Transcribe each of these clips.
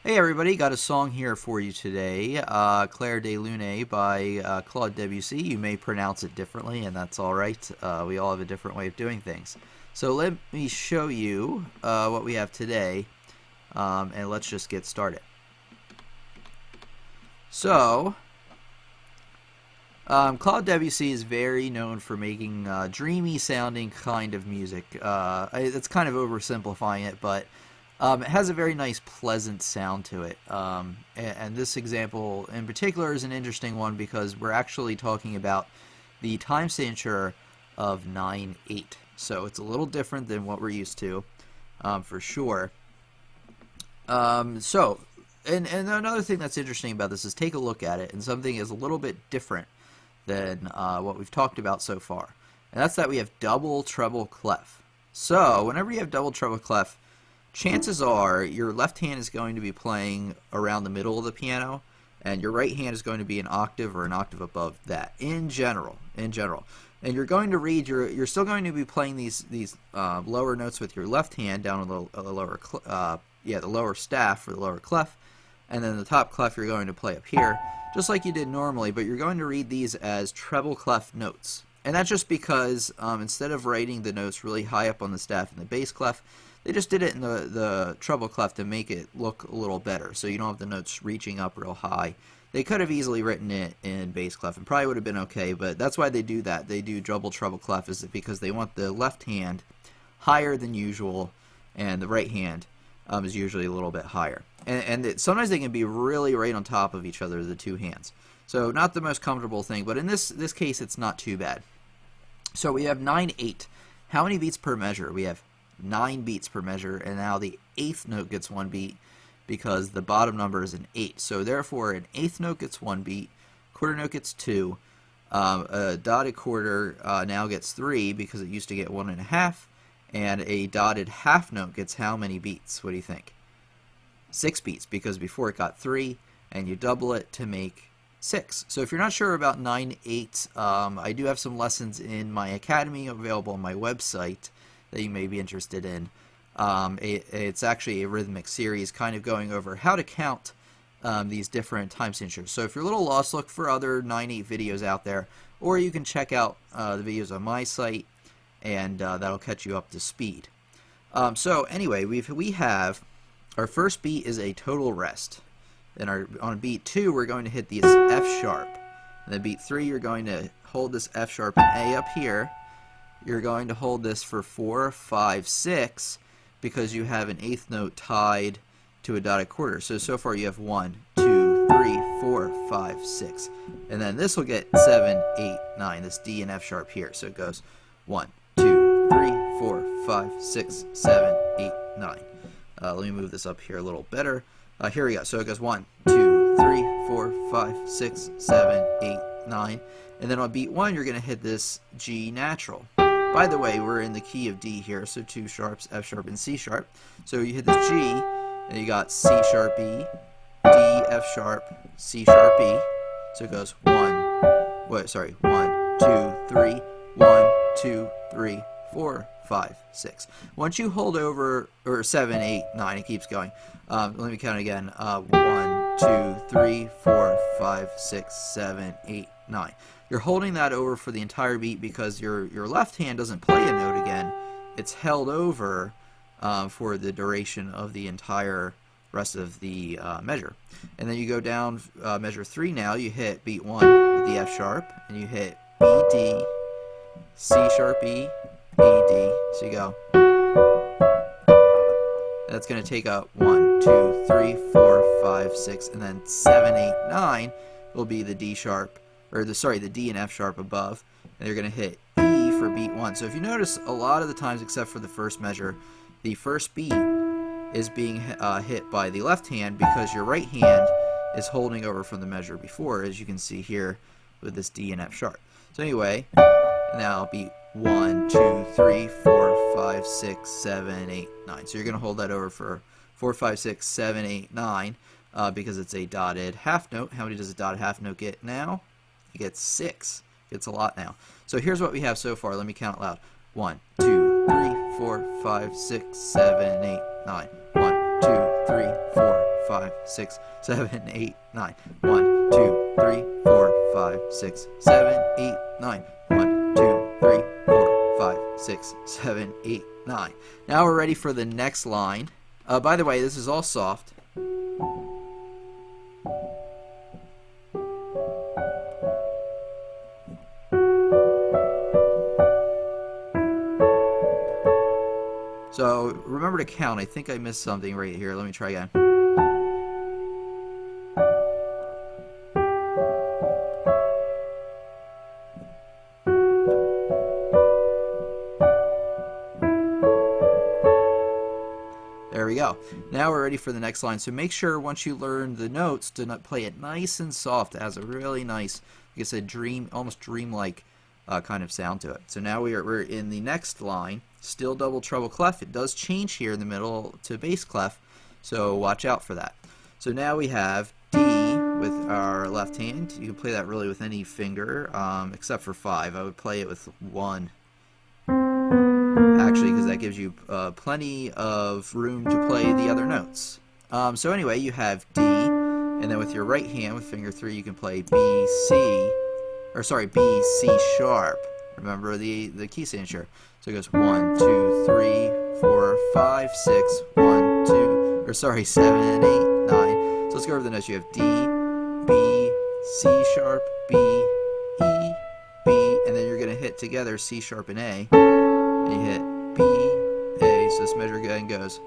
Hey everybody, got a song here for you today, Clair De Lune by Claude Debussy. You may pronounce it differently, and that's alright. We all have a different way of doing things. So let me show you what we have today, and let's just get started. So, Claude Debussy is very known for making dreamy sounding kind of music. It's kind of oversimplifying it, but it has a very nice, pleasant sound to it. And this example in particular is an interesting one because we're actually talking about the time signature of 9/8. So it's a little different than what we're used to, for sure. And another thing that's interesting about this is take a look at it, and something is a little bit different than what we've talked about so far. And that's that we have double treble clef. So whenever you have double treble clef, chances are your left hand is going to be playing around the middle of the piano, and your right hand is going to be an octave or an octave above that. In general, and you're going to read you're still going to be playing these lower notes with your left hand down on the lower the lower staff or the lower clef, and then the top clef you're going to play up here, just like you did normally. But you're going to read these as treble clef notes, and that's just because instead of writing the notes really high up on the staff in the bass clef, they just did it in the treble clef to make it look a little better, so you don't have the notes reaching up real high. They could have easily written it in bass clef and probably would have been okay, but that's why they do that. They do double treble clef is because they want the left hand higher than usual, and the right hand is usually a little bit higher. Sometimes they can be really right on top of each other, the two hands. So not the most comfortable thing, but in this case it's not too bad. So we have 9/8. How many beats per measure? We have 9 beats per measure, and now the 8th note gets 1 beat because the bottom number is an 8. So therefore an 8th note gets 1 beat, quarter note gets 2, a dotted quarter now gets 3 because it used to get 1.5, and a dotted half note gets how many beats? What do you think? 6 beats, because before it got 3, and you double it to make 6. So if you're not sure about 9/8, I do have some lessons in my academy available on my website that you may be interested in. It's actually a rhythmic series kind of going over how to count these different time signatures. So if you're a little lost, look for other 9/8 videos out there, or you can check out the videos on my site, and that'll catch you up to speed. So anyway, we have our first beat is a total rest. And on beat 2, we're going to hit this F sharp. And then beat 3, you're going to hold this F sharp and A up here. You're going to hold this for 4, 5, 6, because you have an 8th note tied to a dotted quarter. So far you have 1, 2, 3, 4, 5, 6. And then this will get 7, 8, 9, this D and F sharp here. So it goes 1, 2, 3, 4, 5, 6, 7, 8, 9. Let me move this up here a little better. Here we go. So it goes 1, 2, 3, 4, 5, 6, 7, 8, 9. And then on beat 1, you're going to hit this G natural. By the way, we're in the key of D here, so 2 sharps, F sharp, and C sharp. So you hit this G, and you got C sharp E, D, F sharp, C sharp E. So it goes 1, 2, 3, 1, 2, 3, 4, 5, 6. Once you hold over, or 7, 8, 9, it keeps going. Let me count again. 1, 2, 3, 4, 5, 6, 7, 8, 9. You're holding that over for the entire beat because your left hand doesn't play a note again. It's held over for the duration of the entire rest of the measure. And then you go down measure 3 now. You hit beat 1 with the F sharp, and you hit B, D, C sharp E, B, D. So you go. That's going to take up 1, 2, 3, 4, 5, 6, and then 7, 8, 9 will be the D sharp, or the D and F sharp above, and you're going to hit E for beat 1. So if you notice, a lot of the times, except for the first measure, the first beat is being hit by the left hand because your right hand is holding over from the measure before, as you can see here with this D and F sharp. So anyway, now beat 1, 2, 3, 4, 5, 6, 7, 8, 9. So you're going to hold that over for 4, 5, 6, 7, 8, 9 because it's a dotted half note. How many does a dotted half note get now? It gets 6. It's a lot now. So here's what we have so far. Let me count loud. 1, 2, 3, 4, 5, 6, 7, 8, 9. 1, 2, 3, 4, 5, 6, 7, 8, 9. 1, 2, 3, 4, 5, 6, 7, 8, 9. 1, 2, 3, 4, 5, 6, 7, 8, 9. Now we're ready for the next line. By the way, this is all soft. So remember to count. I think I missed something right here. Let me try again. There we go. Now we're ready for the next line. So make sure once you learn the notes to not play it nice and soft. It has a really nice, like I said, almost dreamlike kind of sound to it. So now we're in the next line. Still double treble clef. It does change here in the middle to bass clef, so watch out for that. So now we have D with our left hand. You can play that really with any finger, except for 5. I would play it with 1. Actually, because that gives you plenty of room to play the other notes. So anyway, you have D, and then with your right hand, with finger 3, you can play B, C sharp. Remember the key signature. So it goes 1, 2, 3, 4, 5, 6, 1, 2, 7, 8, 9. So let's go over the notes. You have D, B, C sharp, B, E, B, and then you're going to hit together C sharp and A, and you hit B, A. So this measure again goes.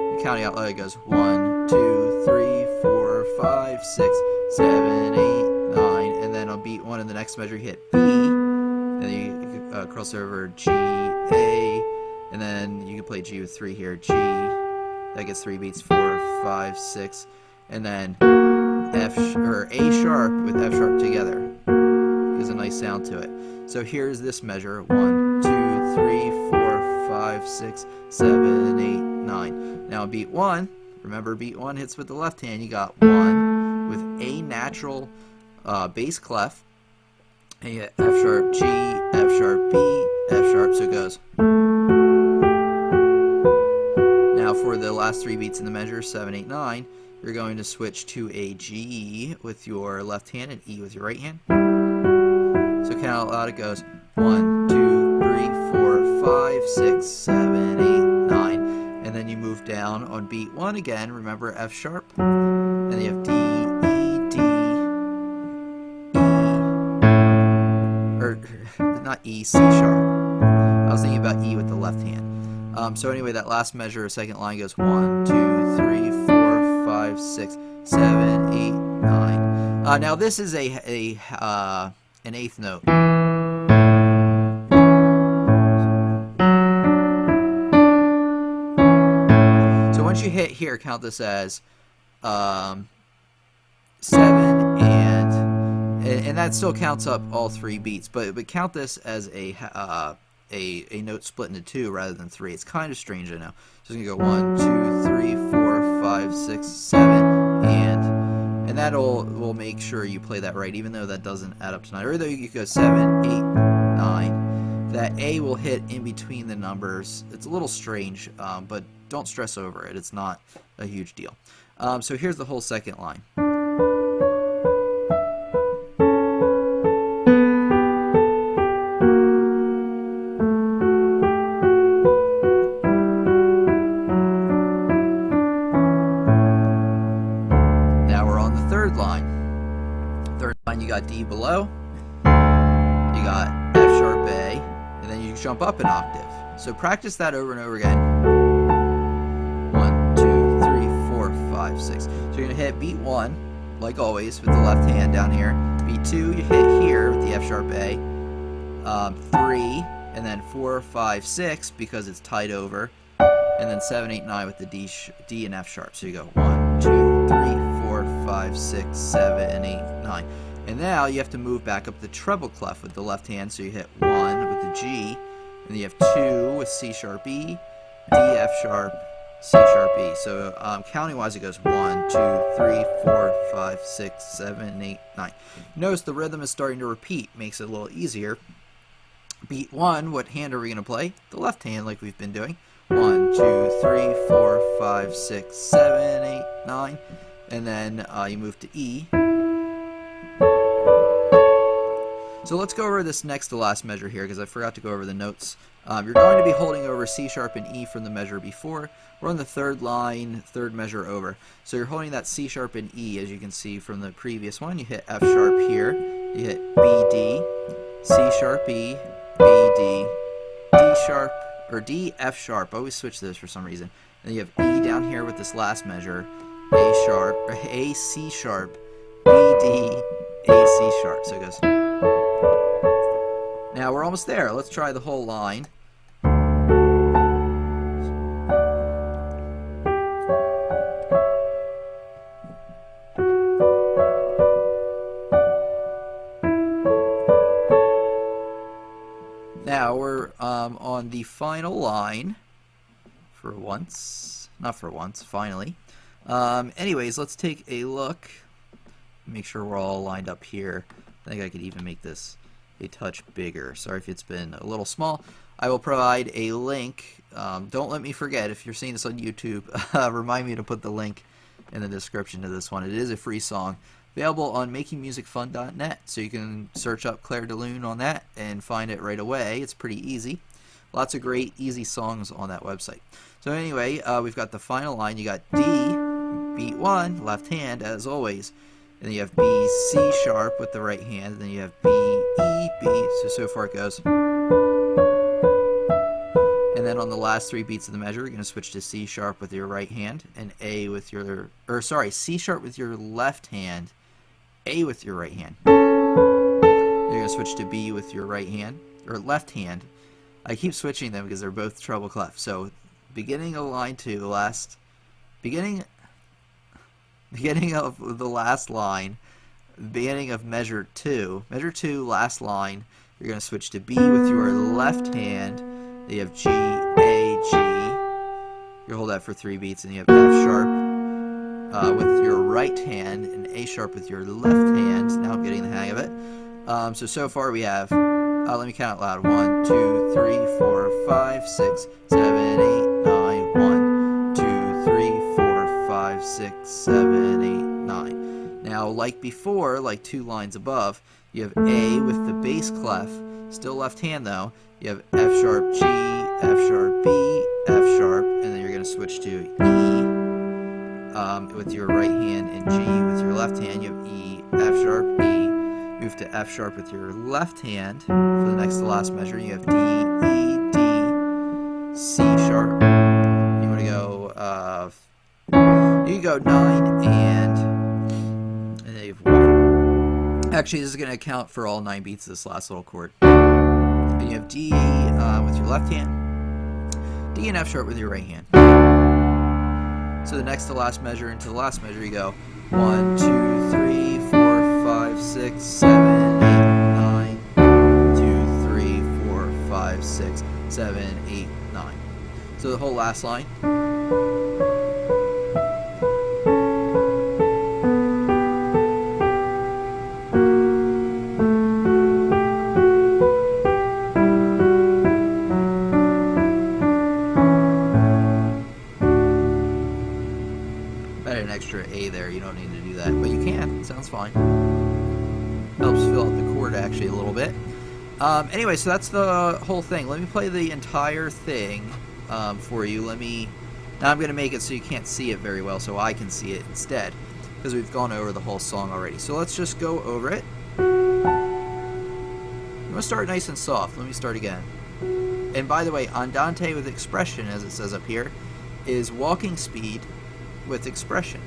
You count it out loud. It goes 1, 2, 3, 4, 5, 6, 7, 8, 9, and then on beat 1 in the next measure you hit B, and then you cross over G, A, and then you can play G with 3 here, G, that gets 3 beats, 4, 5, 6, and then A sharp with F sharp together. Gives a nice sound to it. So here's this measure, 1, 2, 3, 4, 5, 6, 7, 8, 9. Now beat 1, remember beat 1 hits with the left hand, you got 1 with a natural bass clef, and you get F sharp, G, F sharp, B, F sharp, so it goes. Now for the last 3 beats in the measure, 7, 8, 9, you're going to switch to a G with your left hand and E with your right hand. So count out loud, it goes 1, 2, 3, 4, 5, 6, 7, 8, 9, and then you move down on beat 1 again, remember F sharp, and then you have D, not E, C sharp. I was thinking about E with the left hand. So anyway, that last measure, second line goes 1, 2, 3, 4, 5, 6, 7, 8, 9. Now this is an 8th note. So once you hit here, count this as 7 and that still counts up all 3 beats, but count this as a note split into 2 rather than 3. It's kind of strange, I know. So it's gonna go 1, 2, 3, 4, 5, 6, 7, and will make sure you play that right, even though that doesn't add up to 9. Or though you go 7, 8, 9, that A will hit in between the numbers. It's a little strange, but don't stress over it. It's not a huge deal. So here's the whole second line. You got D below, you got F sharp A, and then you jump up an octave. So practice that over and over again. 1, 2, 3, 4, 5, 6. So you're going to hit beat 1, like always, with the left hand down here. Beat 2, you hit here with the F sharp A. 3, and then 4, 5, 6 because it's tied over. And then 7, 8, 9 with the D and F sharp. So you go 1, 2, 3, 4, 5, 6, 7, 8, 9. And now you have to move back up the treble clef with the left hand, so you hit 1 with the G, and then you have 2 with C sharp E, D, F sharp, C sharp E. So counting wise, it goes 1, 2, 3, 4, 5, 6, 7, 8, 9. Notice the rhythm is starting to repeat, makes it a little easier. Beat 1, what hand are we going to play? The left hand, like we've been doing. 1, 2, 3, 4, 5, 6, 7, 8, 9. And then you move to E. So let's go over this next to last measure here, because I forgot to go over the notes. You're going to be holding over C sharp and E from the measure before. We're on the third line, third measure over. So you're holding that C sharp and E, as you can see from the previous one. You hit F sharp here, you hit B, D, C sharp, E, B, D, D sharp, or D, F sharp. I always switch those for some reason. And then you have E down here with this last measure, A sharp, or A, C sharp, B, D, A, C sharp. So it goes. Now we're almost there. Let's try the whole line. Now we're on the final line for once. Not for once, finally. Anyways, let's take a look. Make sure we're all lined up here. I think I could even make this a touch bigger. Sorry if it's been a little small. I will provide a link. Don't let me forget, if you're seeing this on YouTube, remind me to put the link in the description to this one. It is a free song available on makingmusicfun.net, so you can search up Clair De Lune on that and find it right away. It's pretty easy. Lots of great, easy songs on that website. So anyway, we've got the final line. You got D, beat 1, left hand, as always. And then you have B, C sharp with the right hand. And then you have B, E, B. So far it goes. And then on the last 3 beats of the measure, you're going to switch to C sharp with your right hand, and A with your, C sharp with your left hand, A with your right hand. You're going to switch to B with your right hand, or left hand. I keep switching them because they're both treble clef. So beginning of line 2, beginning of the last line, beginning of measure 2, last line, you're going to switch to B with your left hand. Then you have G, A, G. You hold that for 3 beats, and you have F sharp with your right hand, and A sharp with your left hand. Now I'm getting the hang of it. So far we have, let me count out loud, 1, 2, 3, 4, 5, 6, 7, 8, 9, 1, 2, 3, 4, 5, 6, 7, 8, 9. Now, like before, like 2 lines above, you have A with the bass clef, still left hand though. You have F sharp, G, F sharp, B, F sharp, and then you're going to switch to E with your right hand, and G with your left hand. You have E, F sharp, E. Move to F sharp with your left hand for the next to last measure. You have D, E, D, C sharp. You want to go, you can go 9 and then you have 1. Actually, this is going to account for all 9 beats of this last little chord. And you have D with your left hand, D and F sharp with your right hand. So the next to last measure into the last measure, you go 1, 2, 3, 4, 5, 6, 7, 8, 9, 2, 3, 4, 5, 6, 7, 8, 9. So the whole last line. Extra A there, you don't need to do that, but you can. It sounds fine. Helps fill out the chord actually a little bit. Anyway, so that's the whole thing. Let me play the entire thing for you. Now I'm going to make it so you can't see it very well, so I can see it instead, because we've gone over the whole song already. So let's just go over it. I'm going to start nice and soft. Let me start again. And by the way, andante with expression, as it says up here, is walking speed with expression.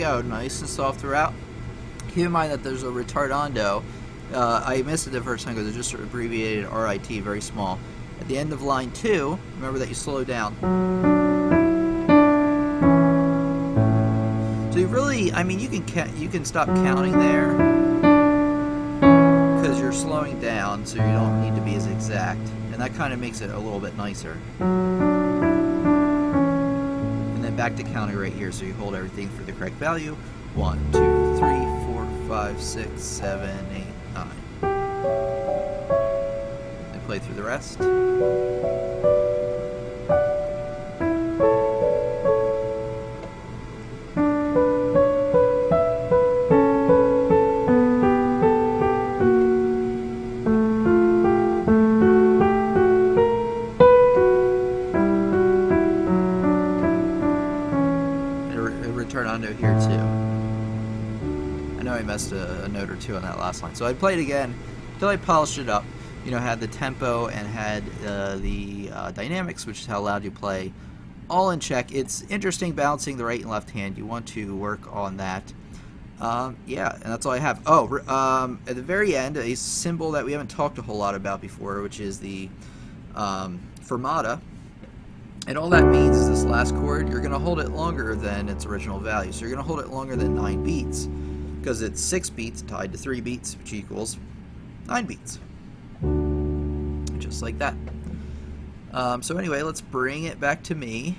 go, nice and soft throughout. Keep in mind that there's a retardando. I missed it the first time because it just abbreviated RIT, very small. At the end of line 2, remember that you slow down. So you really, I mean, you can stop counting there because you're slowing down, so you don't need to be as exact, and that kind of makes it a little bit nicer. And then back to counting right here, so you hold everything for the correct value. 1, 2, 3, 4, 5, 6, 7, 8, 9. And play through the rest. Retardando here too. I know I messed a note or two on that last line, so I played again until I polished it up. You know, had the tempo and had the dynamics, which is how loud you play, all in check. It's interesting balancing the right and left hand. You want to work on that. Yeah, and that's all I have. Oh, at the very end, a symbol that we haven't talked a whole lot about before, which is the fermata. And all that means is this last chord, you're going to hold it longer than its original value. So you're going to hold it longer than 9 beats, because it's 6 beats tied to 3 beats, which equals 9 beats. Just like that. So anyway, let's bring it back to me,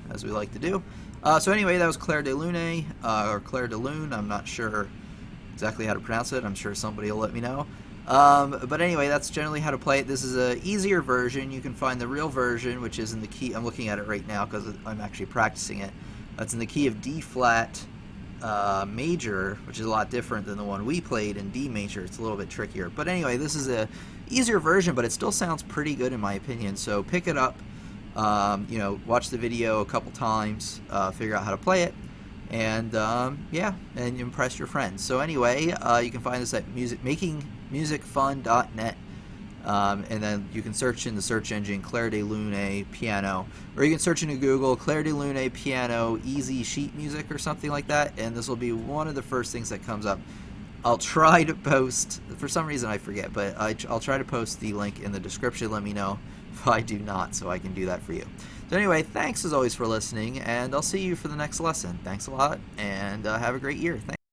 as we like to do. So anyway, that was Clair De Lune, or Clair De Lune. I'm not sure exactly how to pronounce it. I'm sure somebody will let me know. But anyway, that's generally how to play it. This is an easier version. You can find the real version, which is in the key. I'm looking at it right now because I'm actually practicing it. That's in the key of D flat major, which is a lot different than the one we played in D major. It's a little bit trickier. But anyway, this is a easier version, but it still sounds pretty good in my opinion. So pick it up. You know, watch the video a couple times, figure out how to play it. And yeah, and impress your friends. So anyway, you can find us at makingmusicfun.net, and then you can search in the search engine Clair De Lune piano, or you can search into Google Clair De Lune piano easy sheet music or something like that, and this will be one of the first things that comes up. I'll try to post, for some reason I forget, but I'll try to post the link in the description. Let me know if I do not, so I can do that for you. So anyway, thanks as always for listening, and I'll see you for the next lesson. Thanks a lot, and have a great year. Thanks.